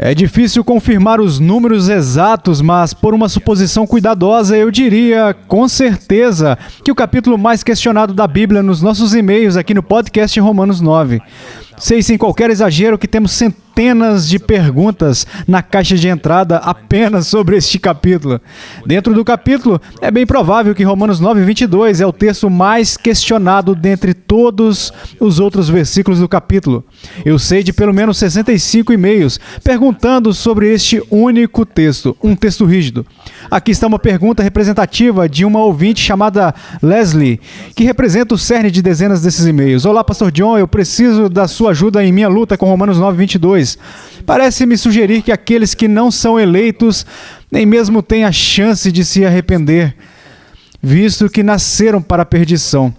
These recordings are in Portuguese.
É difícil confirmar os números exatos, mas por uma suposição cuidadosa, eu diria com certeza que o capítulo mais questionado da Bíblia nos nossos e-mails aqui no podcast Romanos 9. Sei sem qualquer exagero que temos centenas de perguntas na caixa de entrada apenas sobre este capítulo. Dentro do capítulo, é bem provável que Romanos 9:22 é o texto mais questionado dentre todos os outros versículos do capítulo. Eu sei de pelo menos 65 e-mails perguntando sobre este único texto, um texto rígido. Aqui está uma pergunta representativa de uma ouvinte chamada Leslie, que representa o cerne de dezenas desses e-mails. Olá, Pastor John, eu preciso da sua ajuda em minha luta com Romanos 9:22. Parece-me sugerir que aqueles que não são eleitos nem mesmo têm a chance de se arrepender, visto que nasceram para a perdição.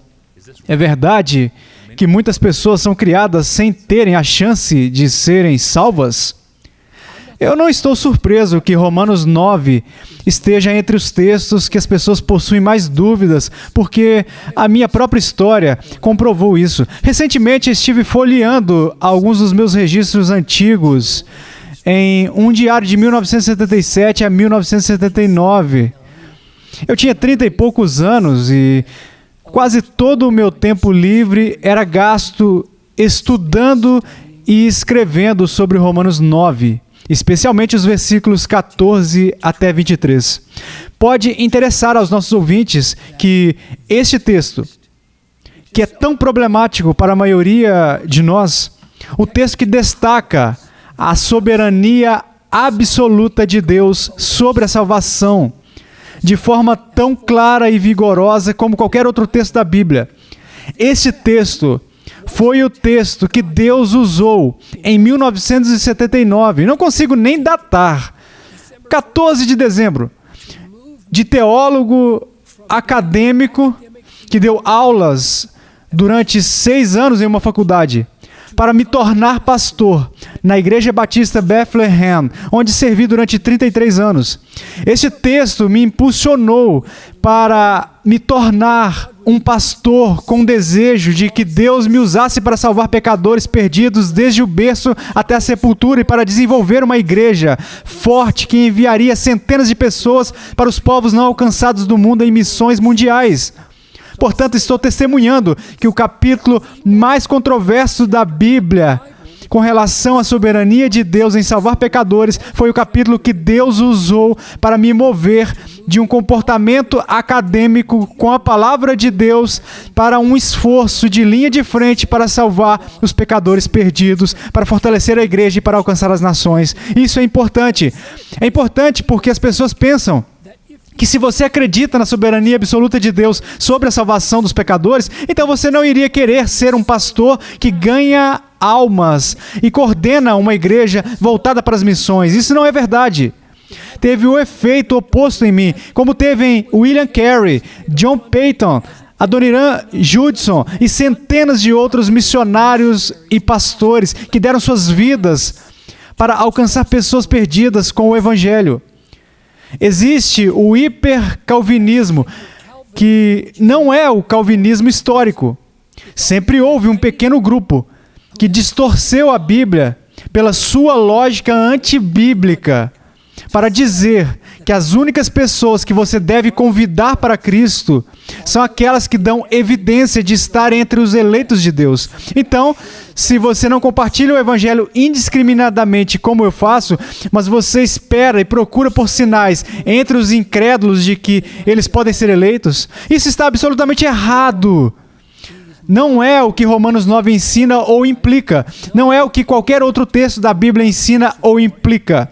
É verdade que muitas pessoas são criadas sem terem a chance de serem salvas? Eu não estou surpreso que Romanos 9 esteja entre os textos que as pessoas possuem mais dúvidas, porque a minha própria história comprovou isso. Recentemente estive folheando alguns dos meus registros antigos em um diário de 1977 a 1979. Eu tinha 30 e poucos anos e quase todo o meu tempo livre era gasto estudando e escrevendo sobre Romanos 9. Especialmente os versículos 14 até 23. Pode interessar aos nossos ouvintes que este texto, que é tão problemático para a maioria de nós, o texto que destaca a soberania absoluta de Deus sobre a salvação, de forma tão clara e vigorosa como qualquer outro texto da Bíblia. Este texto foi o texto que Deus usou em 1979. Não consigo nem datar. 14 de dezembro. De teólogo acadêmico que deu aulas durante 6 anos em uma faculdade para me tornar pastor na Igreja Batista Bethlehem, onde servi durante 33 anos. Este texto me impulsionou para me tornar um pastor com desejo de que Deus me usasse para salvar pecadores perdidos desde o berço até a sepultura e para desenvolver uma igreja forte que enviaria centenas de pessoas para os povos não alcançados do mundo em missões mundiais. Portanto, estou testemunhando que o capítulo mais controverso da Bíblia com relação à soberania de Deus em salvar pecadores foi o capítulo que Deus usou para me mover de um comportamento acadêmico com a palavra de Deus para um esforço de linha de frente para salvar os pecadores perdidos, para fortalecer a igreja e para alcançar as nações. Isso é importante. É importante porque as pessoas pensam que se você acredita na soberania absoluta de Deus sobre a salvação dos pecadores, então você não iria querer ser um pastor que ganha almas e coordena uma igreja voltada para as missões. Isso não é verdade. Teve o efeito oposto em mim, como teve em William Carey, John Peyton, Adoniram Judson e centenas de outros missionários e pastores que deram suas vidas para alcançar pessoas perdidas com o Evangelho. Existe o hipercalvinismo, que não é o calvinismo histórico. Sempre houve um pequeno grupo que distorceu a Bíblia pela sua lógica antibíblica para dizer que as únicas pessoas que você deve convidar para Cristo são aquelas que dão evidência de estar entre os eleitos de Deus. Então, se você não compartilha o Evangelho indiscriminadamente como eu faço, mas você espera e procura por sinais entre os incrédulos de que eles podem ser eleitos, isso está absolutamente errado. Não é o que Romanos 9 ensina ou implica. Não é o que qualquer outro texto da Bíblia ensina ou implica.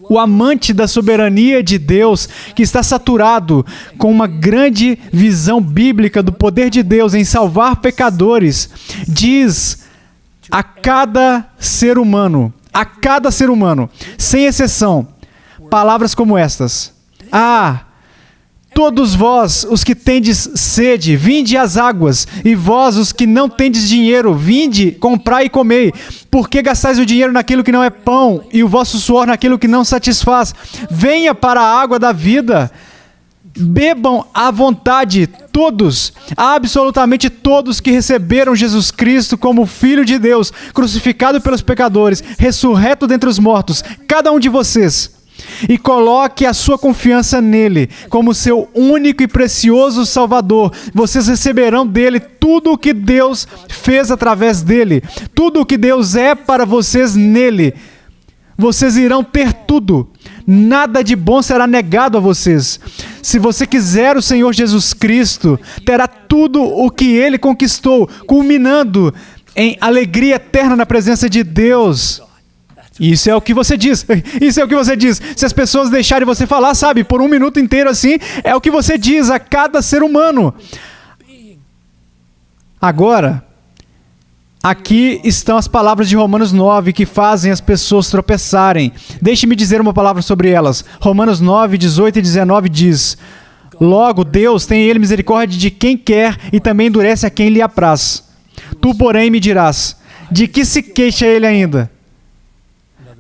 O amante da soberania de Deus, que está saturado com uma grande visão bíblica do poder de Deus em salvar pecadores, diz a cada ser humano, sem exceção, palavras como estas: todos vós, os que tendes sede, vinde às águas, e vós, os que não tendes dinheiro, vinde, comprai e comei. Por que gastais o dinheiro naquilo que não é pão, e o vosso suor naquilo que não satisfaz? Venha para a água da vida. Bebam à vontade todos, absolutamente todos que receberam Jesus Cristo como Filho de Deus, crucificado pelos pecadores, ressurreto dentre os mortos, cada um de vocês, e coloque a sua confiança nele como seu único e precioso Salvador. Vocês receberão dele tudo o que Deus fez através dele, tudo o que Deus é para vocês nele. Vocês irão ter tudo. Nada de bom será negado a vocês. Se você quiser o Senhor Jesus Cristo, terá tudo o que Ele conquistou, culminando em alegria eterna na presença de Deus. Isso é o que você diz. Isso é o que você diz. Se as pessoas deixarem você falar, sabe, por um minuto inteiro assim, é o que você diz a cada ser humano. Agora, aqui estão as palavras de Romanos 9 que fazem as pessoas tropeçarem. Deixe-me dizer uma palavra sobre elas. Romanos 9, 18 e 19 diz: Logo, Deus tem ele misericórdia de quem quer e também endurece a quem lhe apraz. Tu, porém, me dirás, de que se queixa ele ainda?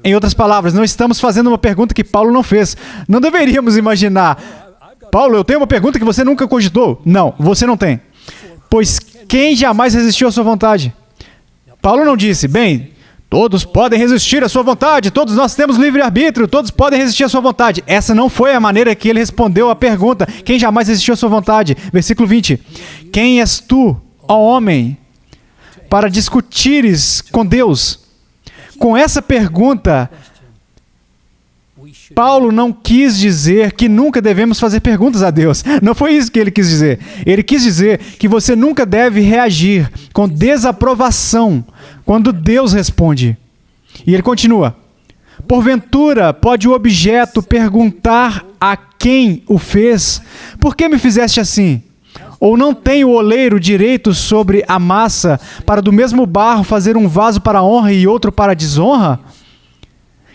Em outras palavras, não estamos fazendo uma pergunta que Paulo não fez. Não deveríamos imaginar: Paulo, eu tenho uma pergunta que você nunca cogitou. Não, você não tem. Pois quem jamais resistiu à sua vontade? Paulo não disse, bem, todos podem resistir à sua vontade, todos nós temos livre-arbítrio, todos podem resistir à sua vontade. Essa não foi a maneira que ele respondeu à pergunta, quem jamais resistiu à sua vontade? Versículo 20. Quem és tu, ó homem, para discutires com Deus? Com essa pergunta, Paulo não quis dizer que nunca devemos fazer perguntas a Deus. Não foi isso que ele quis dizer. Ele quis dizer que você nunca deve reagir com desaprovação quando Deus responde. E ele continua: Porventura, pode o objeto perguntar a quem o fez: Por que me fizeste assim? Ou não tem o oleiro direito sobre a massa para do mesmo barro fazer um vaso para a honra e outro para a desonra?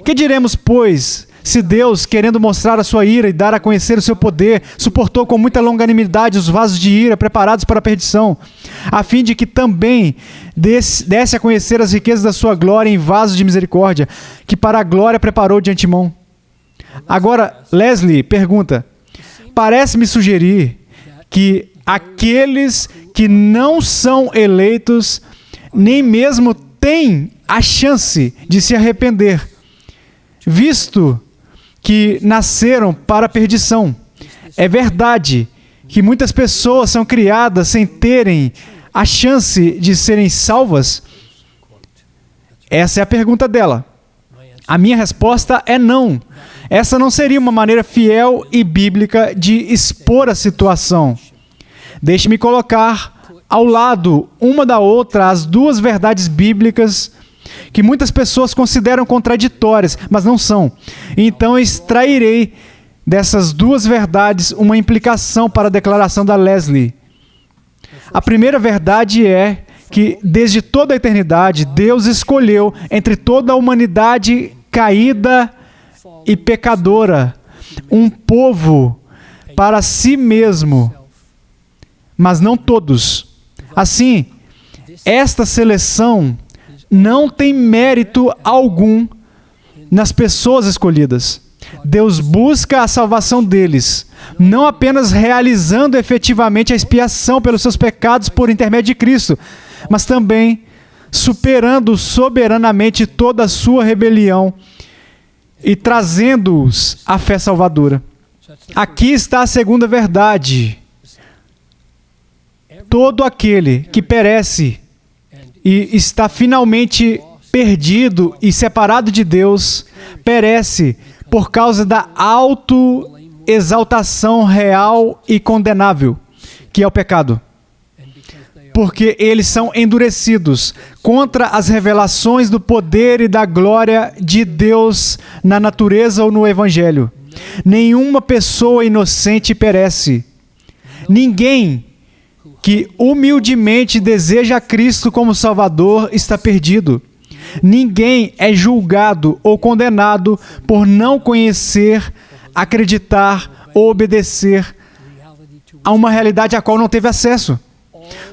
Que diremos, pois, se Deus, querendo mostrar a sua ira e dar a conhecer o seu poder, suportou com muita longanimidade os vasos de ira preparados para a perdição, a fim de que também desse a conhecer as riquezas da sua glória em vasos de misericórdia, que para a glória preparou de antemão? Agora, Leslie pergunta: parece-me sugerir que aqueles que não são eleitos nem mesmo têm a chance de se arrepender, visto que nasceram para a perdição. É verdade que muitas pessoas são criadas sem terem a chance de serem salvas? Essa é a pergunta dela. A minha resposta é não. Essa não seria uma maneira fiel e bíblica de expor a situação. Deixe-me colocar ao lado uma da outra as duas verdades bíblicas que muitas pessoas consideram contraditórias, mas não são. Então extrairei dessas duas verdades uma implicação para a declaração da Leslie. A primeira verdade é que desde toda a eternidade Deus escolheu entre toda a humanidade caída e pecadora um povo para si mesmo, mas não todos. Assim, esta seleção não tem mérito algum nas pessoas escolhidas. Deus busca a salvação deles, não apenas realizando efetivamente a expiação pelos seus pecados por intermédio de Cristo, mas também superando soberanamente toda a sua rebelião e trazendo-os à fé salvadora. Aqui está a segunda verdade. Todo aquele que perece e está finalmente perdido e separado de Deus, perece por causa da autoexaltação real e condenável, que é o pecado. Porque eles são endurecidos contra as revelações do poder e da glória de Deus na natureza ou no Evangelho. Nenhuma pessoa inocente perece. Ninguém que humildemente deseja Cristo como Salvador está perdido. Ninguém é julgado ou condenado por não conhecer, acreditar ou obedecer a uma realidade a qual não teve acesso.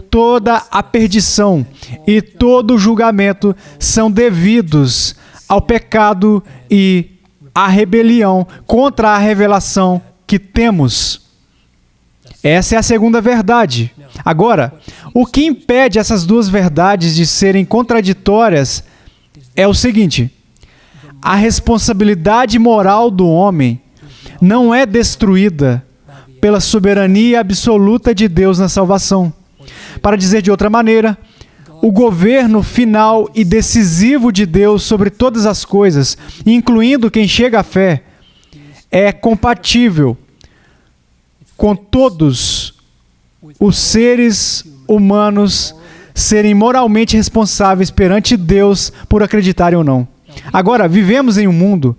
Toda a perdição e todo o julgamento são devidos ao pecado e à rebelião contra a revelação que temos. Essa é a segunda verdade. Agora, o que impede essas duas verdades de serem contraditórias é o seguinte: a responsabilidade moral do homem não é destruída pela soberania absoluta de Deus na salvação. Para dizer de outra maneira, o governo final e decisivo de Deus sobre todas as coisas, incluindo quem chega à fé, é compatível com todos os seres humanos serem moralmente responsáveis perante Deus por acreditarem ou não. Agora, vivemos em um mundo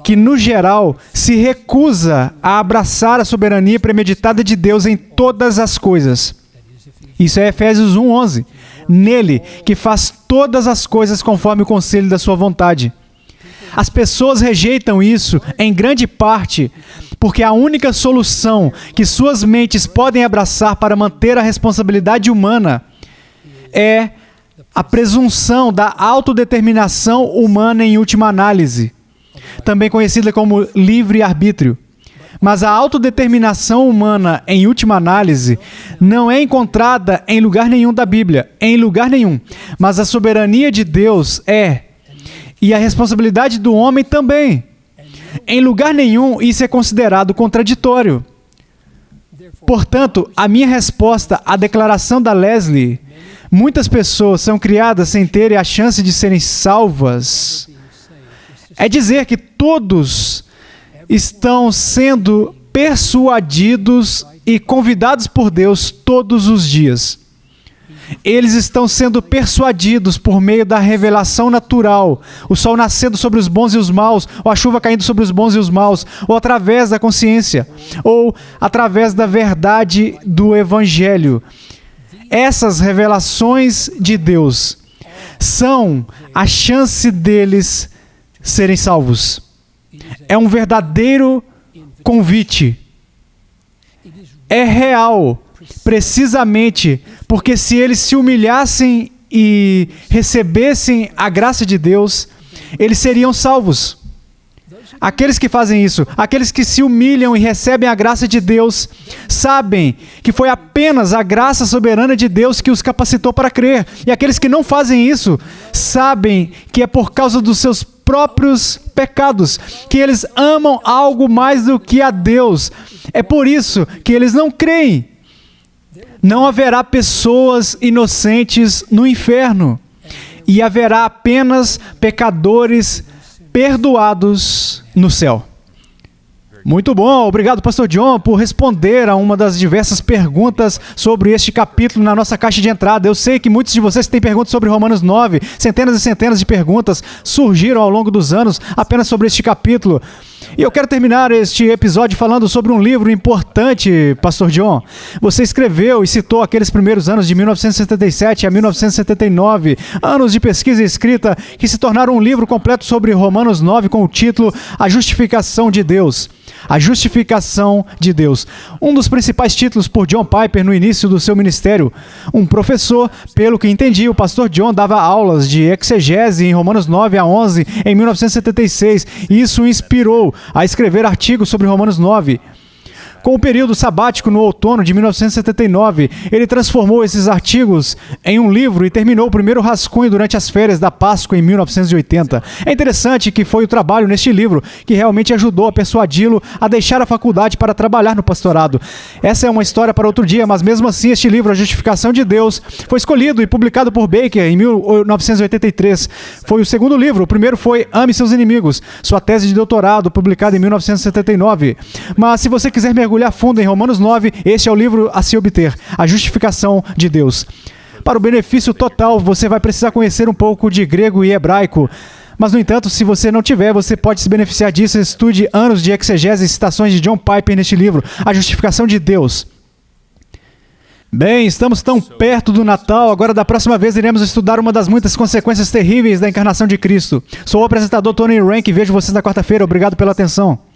que, no geral, se recusa a abraçar a soberania premeditada de Deus em todas as coisas. Isso é Efésios 1:11. Nele, que faz todas as coisas conforme o conselho da sua vontade. As pessoas rejeitam isso, em grande parte, porque a única solução que suas mentes podem abraçar para manter a responsabilidade humana é a presunção da autodeterminação humana em última análise, também conhecida como livre-arbítrio. Mas a autodeterminação humana, em última análise, não é encontrada em lugar nenhum da Bíblia, em lugar nenhum. Mas a soberania de Deus é, e a responsabilidade do homem também. Em lugar nenhum isso é considerado contraditório. Portanto, a minha resposta à declaração da Leslie, muitas pessoas são criadas sem terem a chance de serem salvas, é dizer que todos estão sendo persuadidos e convidados por Deus todos os dias. Eles estão sendo persuadidos por meio da revelação natural, o sol nascendo sobre os bons e os maus, ou a chuva caindo sobre os bons e os maus, ou através da consciência, ou através da verdade do Evangelho. Essas revelações de Deus são a chance deles serem salvos. É um verdadeiro convite. É real, precisamente porque se eles se humilhassem e recebessem a graça de Deus, eles seriam salvos. Aqueles que fazem isso, aqueles que se humilham e recebem a graça de Deus, sabem que foi apenas a graça soberana de Deus que os capacitou para crer. E aqueles que não fazem isso, sabem que é por causa dos seus próprios pecados, que eles amam algo mais do que a Deus. É por isso que eles não creem. Não haverá pessoas inocentes no inferno, e haverá apenas pecadores perdoados no céu. Muito bom, obrigado Pastor John por responder a uma das diversas perguntas sobre este capítulo na nossa caixa de entrada. Eu sei que muitos de vocês têm perguntas sobre Romanos 9, centenas e centenas de perguntas surgiram ao longo dos anos apenas sobre este capítulo. E eu quero terminar este episódio falando sobre um livro importante, Pastor John. Você escreveu e citou aqueles primeiros anos de 1977 a 1979, anos de pesquisa e escrita que se tornaram um livro completo sobre Romanos 9 com o título A Justificação de Deus. A Justificação de Deus. Um dos principais títulos por John Piper no início do seu ministério. Um professor, pelo que entendi, o pastor John dava aulas de exegese em Romanos 9 a 11 em 1976 e isso o inspirou a escrever artigos sobre Romanos 9. Com o período sabático no outono de 1979, ele transformou esses artigos em um livro e terminou o primeiro rascunho durante as férias da Páscoa em 1980. É interessante que foi o trabalho neste livro que realmente ajudou a persuadi-lo a deixar a faculdade para trabalhar no pastorado. Essa é uma história para outro dia, mas mesmo assim este livro, A Justificação de Deus, foi escolhido e publicado por Baker em 1983. Foi o segundo livro. O primeiro foi Ame Seus Inimigos, sua tese de doutorado, publicada em 1979. Mas se você quiser mergulhar fundo em Romanos 9, este é o livro a se obter, A Justificação de Deus. Para o benefício total, você vai precisar conhecer um pouco de grego e hebraico. Mas, no entanto, se você não tiver, você pode se beneficiar disso. Estude anos de exegese e citações de John Piper neste livro, A Justificação de Deus. Bem, estamos tão perto do Natal, agora da próxima vez iremos estudar uma das muitas consequências terríveis da encarnação de Cristo. Sou o apresentador Tony Rank e vejo vocês na quarta-feira. Obrigado pela atenção.